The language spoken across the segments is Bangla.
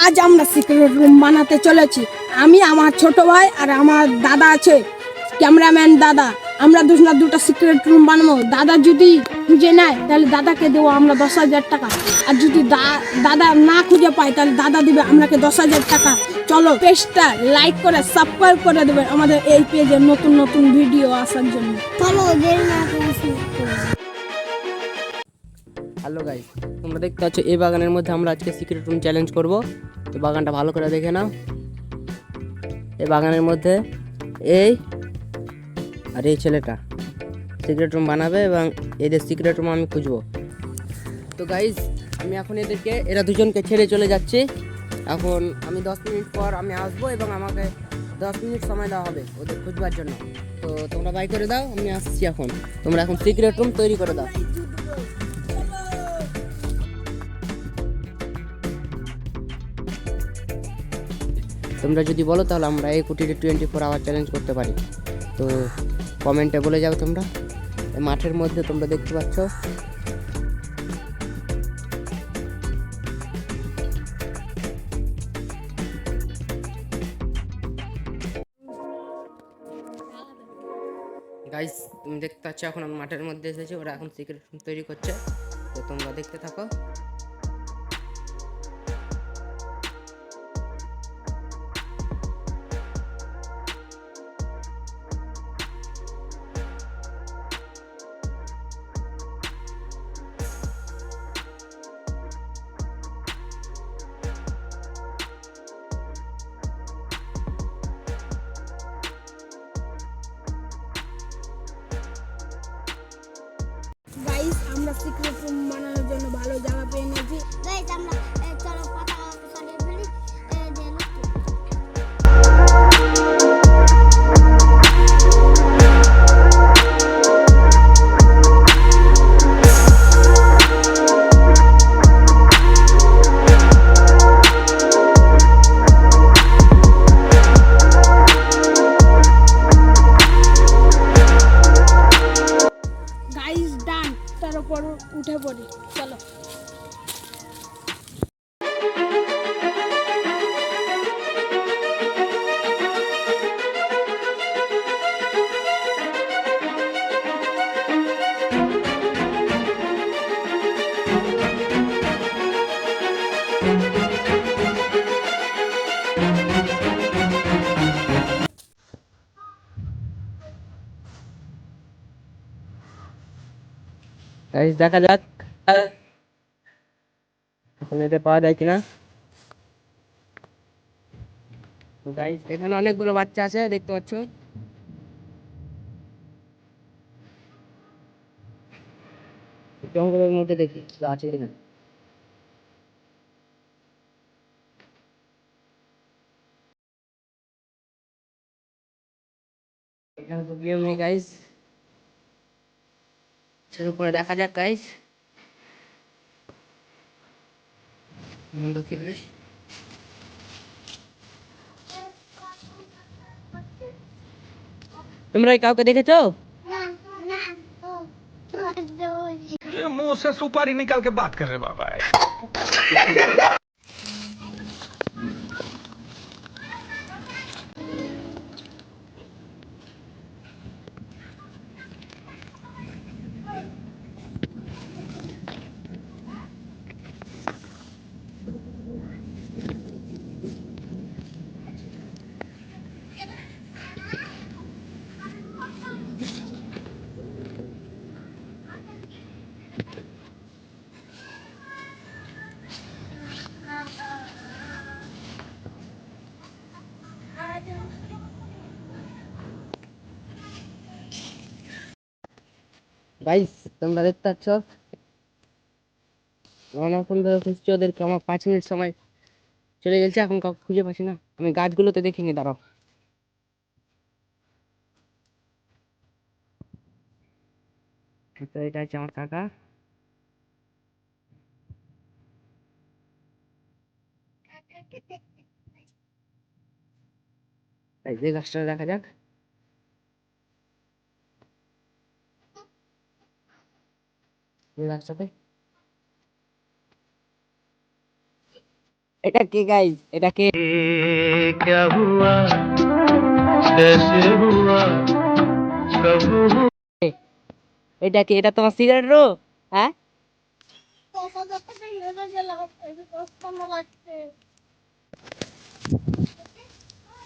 আজ আমরা সিক্রেট রুম বানাতে চলেছি। আমি, আমার ছোট ভাই আর আমার দাদা আছে, ক্যামেরাম্যান দাদা। আমরা দুজনা দুটো সিক্রেট রুম বানাবো। দাদা যদি খুঁজে নেয় তাহলে দাদাকে দেবো আমরা 10,000 টাকা, আর যদি দাদা না খুঁজে পায় তাহলে দাদা দিবে আমাকে 10,000 টাকা। চলো পেজটা লাইক করে সাবস্ক্রাইব করে দেবে আমাদের এই পেজে নতুন নতুন ভিডিও আসার জন্য। চলো দেরি না করে শুরু করি। হ্যালো গাইস, তোমরা দেখতে পাচ্ছ এই বাগানের মধ্যে আমরা আজকে সিক্রেট রুম চ্যালেঞ্জ করব। তো বাগানটা ভালো করে দেখে নাও। এই বাগানের মধ্যে এই আর এই ছেলেটা সিক্রেট রুম বানাবে এবং এদের সিক্রেট রুম আমি খুঁজবো। তো গাইস, আমি এখন এরা দুজনকে ছেড়ে চলে যাচ্ছি। এখন আমি 10 মিনিট পর আমি আসবো এবং আমাকে 10 মিনিট সময় দেওয়া হবে ওদের খুঁজবার জন্য। তো তোমরা বাই করে দাও, আমি আসছি এখন। তোমরা এখন সিক্রেট রুম তৈরি করে দাও। তোমরা যদি বলো তাহলে আমরা এই কুটিরে 24 আওয়ার চ্যালেঞ্জ করতে পারি। তো কমেন্টে বলে যাও তোমরা। এই মাঠের মধ্যে তোমরা দেখতে পাচ্ছ গাইস, তুমি দেখতে পাচ্ছ এখন আমি মাঠের মধ্যে এসেছি। ওরা এখন সিক্রেট তৈরি করছে, তো তোমরা দেখতে থাকো। গাইস, আমরা সিক্রেট রুম বানানোর জন্য ভালো জায়গা পেয়ে নিয়েছি। গাইস আমরা চলো পাতা সরিয়ে ফেলি দেন গাইস ডান, তার উপর উঠে পড়ি। চলো। গাইস দেখা যাক এখন এদের পাওয়া যায় কিনা। গাইস এখানে অনেকগুলো বাচ্চা আছে, দেখতে পাচ্ছ। জঙ্গলের মধ্যে দেখি আছে কিনা। এখানে তো কেউ নেই গাইস। সের উপরে দেখা যাক গাইস। তোমরা কাউকে দেখেছো? না না ও ये मुंह से सुपारी निकाल के बात कर रहे बाबा। গাইস তোমরা দেখতে পাচ্ছ অনেকক্ষণ ধরে খুঁজছি ওদেরকে। আমার 5 মিনিট সময় চলে গেছে, এখন কাউকে খুঁজে পাচ্ছি না। আমি গাছগুলোতে দেখিনি, দাঁড়াও। তো এটা হচ্ছে আমার কাকা। এই যে গাছটা দেখা যাক। এই গাছটাতে এটা কে গাইস? এটা কে? क्या हुआ कैसे हुआ कब এটা কে? এটা তোমার সিগারেট রো? হ্যাঁ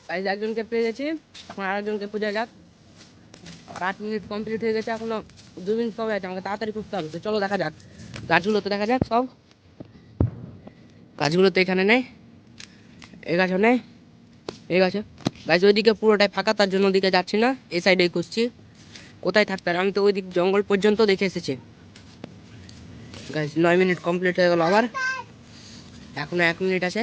গাইস, একজনকে পেয়ে গেছি, এখন আরেকজনকে খুঁজে যাক। 8 মিনিট কমপ্লিট হয়ে গেছে, এখনো 2 মিনিট কমে আছে, আমাকে তাড়াতাড়ি খুঁজতে হবে। তো চলো দেখা যাক, গাছগুলো তো দেখা যাক সব। গাছগুলো তো এখানে নেই, এই গাছও নেই, এই গাছে। গাছ ওইদিকে পুরোটাই ফাঁকা, তার জন্য ওদিকে যাচ্ছি না, এই সাইডেই খুঁজছি কোথায় থাকতে পারে। আমি তো ওই দিক জঙ্গল পর্যন্ত দেখে এসেছি। গাছ 9 মিনিট কমপ্লিট হয়ে গেল আবার, এখনো 1 মিনিট আছে।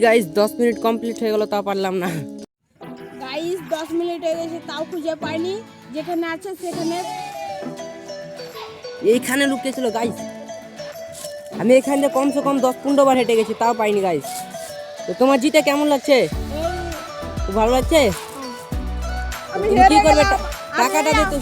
গাইস 10 মিনিট কমপ্লিট হয়ে গেল, তাও পারলাম না। গাইস 10 মিনিট হয়ে গেছে, তাও খুঁজে পাইনি। যেখানে আছে সেখানে এইখানে লুকিয়েছিল গাইস। আমি এখান থেকে কমসে কম 10-15 বার হেঁটে গেছি, তাও পাইনি গাইস। তো তোমার জিতে কেমন লাগছে? খুব ভালো লাগছে? আমি তুমি কি হেরে করবে? গেলাম। টাকাটা আমি- দিতে